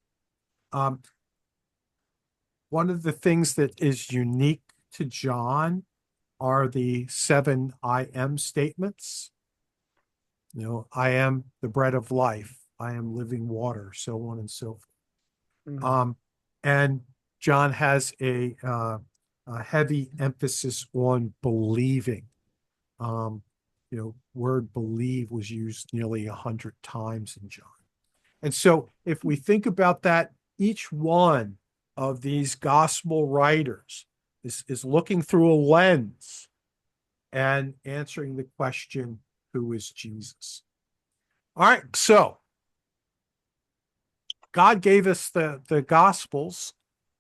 One of the things that is unique to John are the 7 I am statements. I am the bread of life. I am living water, so on and so forth. And John has a heavy emphasis on believing. Word believe was used nearly 100 times in John. And so if we think about that, each one of these gospel writers is looking through a lens and answering the question, who is Jesus? All right, so God gave us the gospels.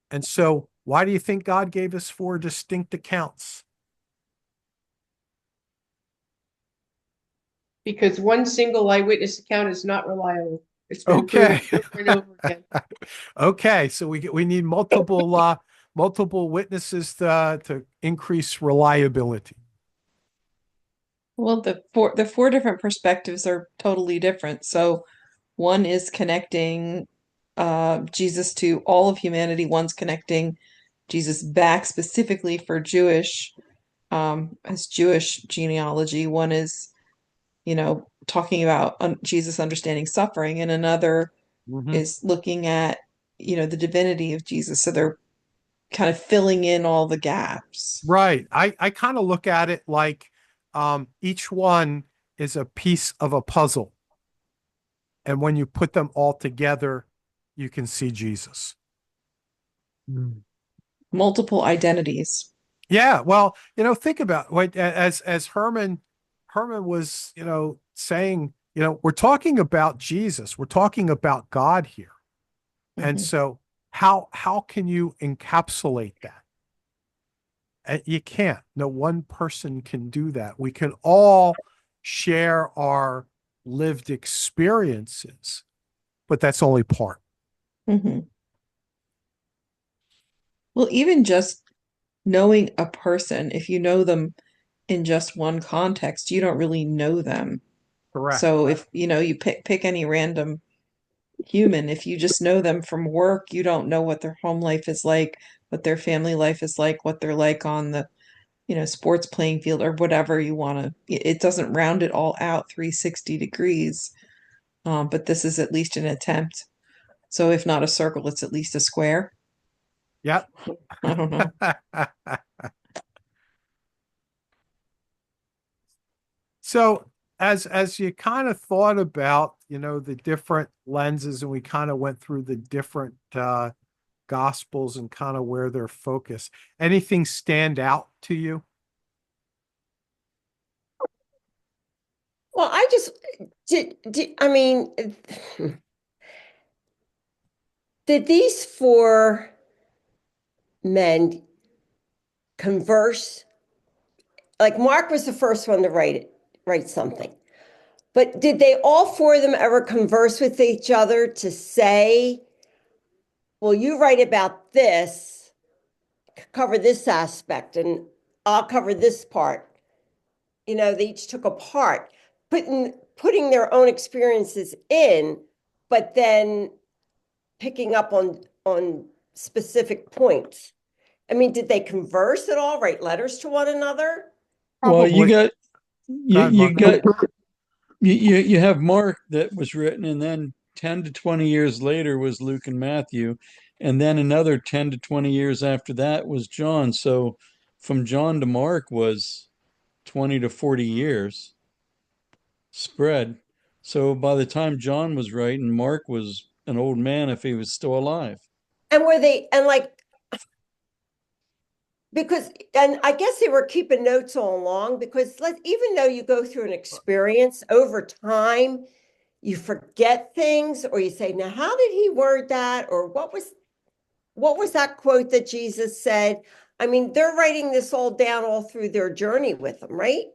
And so why do you think God gave us 4 distinct accounts? Because one single eyewitness account is not reliable. It's been Okay. proven over and over again. Okay, so we need multiple witnesses to increase reliability. Well, the four different perspectives are totally different. So one is connecting Jesus to all of humanity. One's connecting Jesus back specifically for Jewish as Jewish genealogy. One is, talking about Jesus understanding suffering, and another is looking at, the divinity of Jesus. So they're kind of filling in all the gaps. Right. I kind of look at it like each one is a piece of a puzzle. And when you put them all together, you can see Jesus. Multiple identities. Yeah, well, think about what as Herman was, saying, we're talking about Jesus. We're talking about God here. And Mhm. so how can you encapsulate that? You can't. No one person can do that. We can all share our lived experiences, but that's only part. Mhm. Well, even just knowing a person, if you know them in just one context, you don't really know them. Correct. So if, you pick any random human, if you just know them from work, you don't know what their home life is like, what their family life is like, what they're like on the, sports playing field or whatever you want to. It doesn't round it all out 360 degrees. But this is at least an attempt. So if not a circle, it's at least a square. Yep. I don't know. So as you kind of thought about, the different lenses, and we kind of went through the different gospels and kind of where they're focused, anything stand out to you? Well, I just I mean, did these 4 men converse? Like Mark was the first one to write something. But did they all four of them ever converse with each other to say, well, you write about this, cover this aspect, and I'll cover this part? You know, they each took a part, putting their own experiences in, but then picking up on specific points. I mean, did they converse at all, write letters to one another? Well, you Probably. got Go ahead, you Mark. got you have Mark that was written, and then 10 to 20 years later was Luke and Matthew, and then another 10 to 20 years after that was John. So from John to Mark was 20 to 40 years spread. So by the time John was writing, Mark was an old man if he was still alive. And were they, and like, because, and I guess they were keeping notes all along, because even though you go through an experience over time, you forget things, or you say, now, how did he word that? Or what was that quote that Jesus said? I mean, they're writing this all down all through their journey with them, right?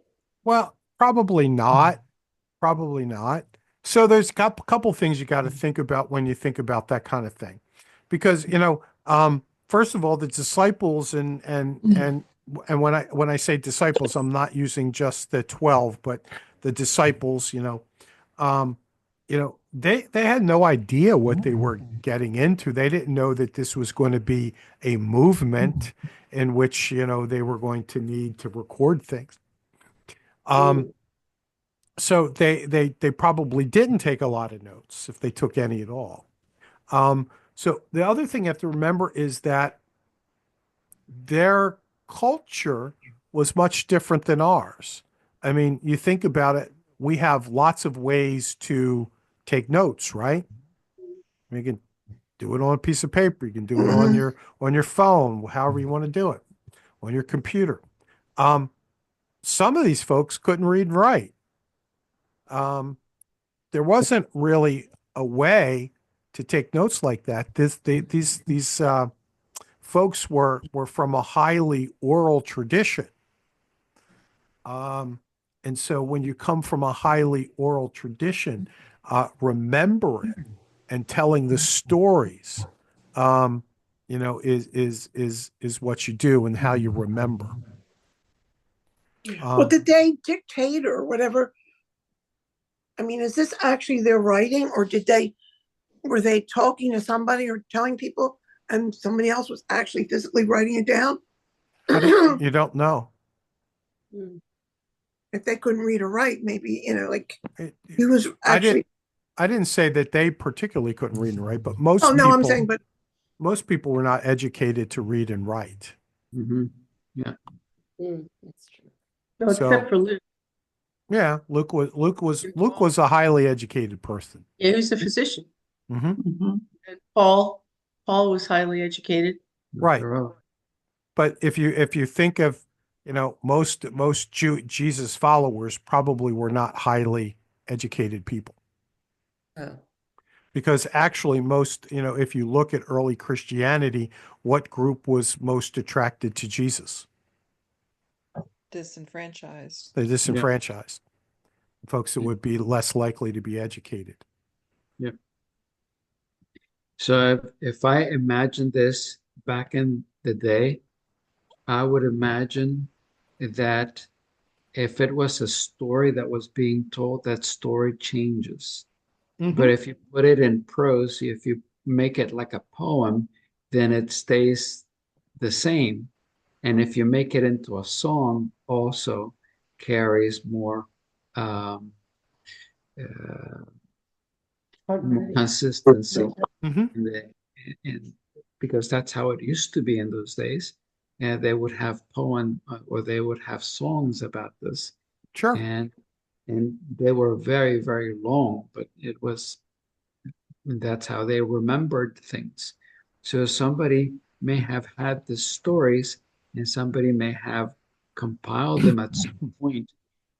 Well, probably not. Probably not. So there's a couple things you got to think about when you think about that kind of thing, because first of all, the disciples and when I say disciples, I'm not using just the 12, but the disciples. They had no idea what they were getting into. They didn't know that this was going to be a movement in which they were going to need to record things. So they probably didn't take a lot of notes, if they took any at all. So the other thing you have to remember is that their culture was much different than ours. I mean, you think about it, we have lots of ways to take notes, right? You can do it on a piece of paper, you can do it on your phone, however you want to do it, on your computer. Some of these folks couldn't read and write. There wasn't really a way to take notes like that. These folks were from a highly oral tradition. And so when you come from a highly oral tradition, remembering and telling the stories, is what you do and how you remember. Well, did they dictate or whatever? I mean, is this actually their writing, or were they talking to somebody or telling people and somebody else was actually physically writing it down? You don't know. If they couldn't read or write, maybe, he It- was actually. I didn't say that they particularly couldn't read and write, but most Oh, no, people, I'm saying, but most people were not educated to read and write. Yeah. That's true. No, So- except for Luke. Yeah, Luke was a highly educated person. Yeah, he was a physician. Hmm. And Paul was highly educated. Right. Thoreau. But if you think of, most Jesus followers probably were not highly educated people. Oh. Because actually most, if you look at early Christianity, what group was most attracted to Jesus? Disenfranchised. The disenfranchised. Folks that would be less likely to be educated. So if I imagine this back in the day, I would imagine that if it was a story that was being told, that story changes. But if you put it in prose, if you make it like a poem, then it stays the same. And if you make it into a song, also carries more consistency Mhm. in because that's how it used to be in those days. And they would have poem or they would have songs about this, Sure. and they were very, very long, but that's how they remembered things. So somebody may have had the stories, and somebody may have compiled them at some point,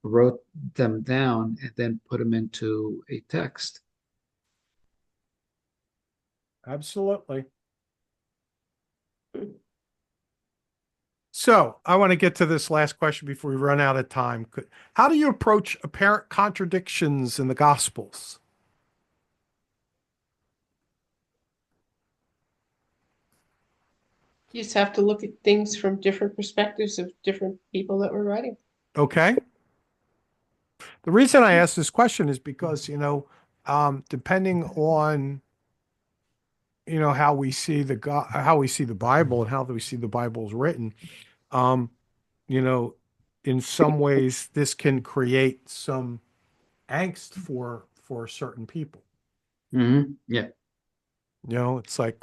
wrote them down, and then put them into a text. Absolutely. So I want to get to this last question before we run out of time. How do you approach apparent contradictions in the Gospels? You just have to look at things from different perspectives of different people that were writing. Okay. The reason I ask this question is because, depending on, how we see how we see the Bible and how we see the Bible's written, um, you know, in some ways this can create some angst for certain people. Yeah. It's like,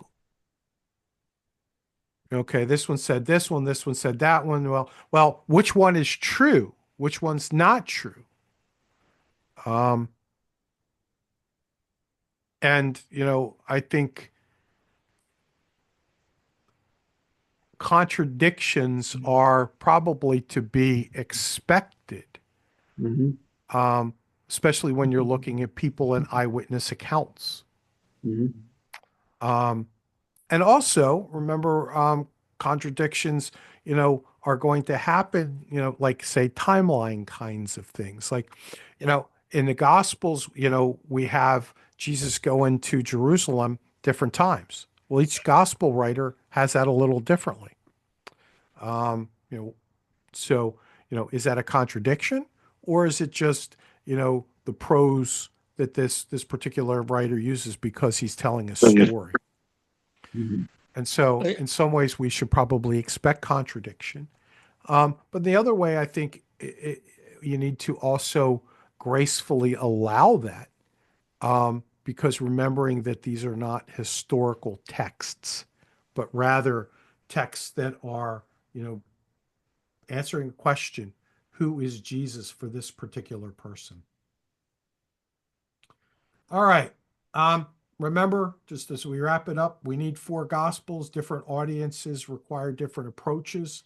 okay, this one said this one said that one. Well, which one is true? Which one's not true? And I think contradictions are probably to be expected, hmm especially when you're looking at people in eyewitness accounts. hmm And also remember, contradictions, are going to happen, like say timeline kinds of things. Like, in the Gospels, we have Jesus going to Jerusalem different times. Well, each gospel writer has that a little differently. Um, you know, so, is that a contradiction, or is it just, the prose that this particular writer uses because he's telling a story? hmm And so, in some ways, we should probably expect contradiction. But the other way, I think you need to also gracefully allow that, because remembering that these are not historical texts, but rather texts that are, answering a question: who is Jesus for this particular person? All right. Remember, just as we wrap it up, we need 4 gospels. Different audiences require different approaches.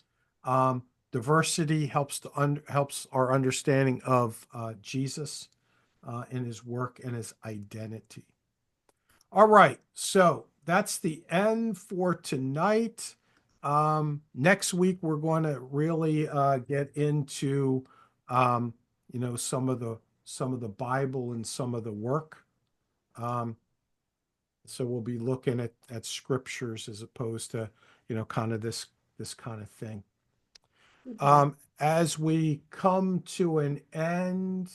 Diversity helps our understanding of Jesus and his work and his identity. All right, so that's the end for tonight. Next week we're going to really get into some of the Bible and some of the work. So we'll be looking at scriptures as opposed to, kind of this kind of thing. As we come to an end,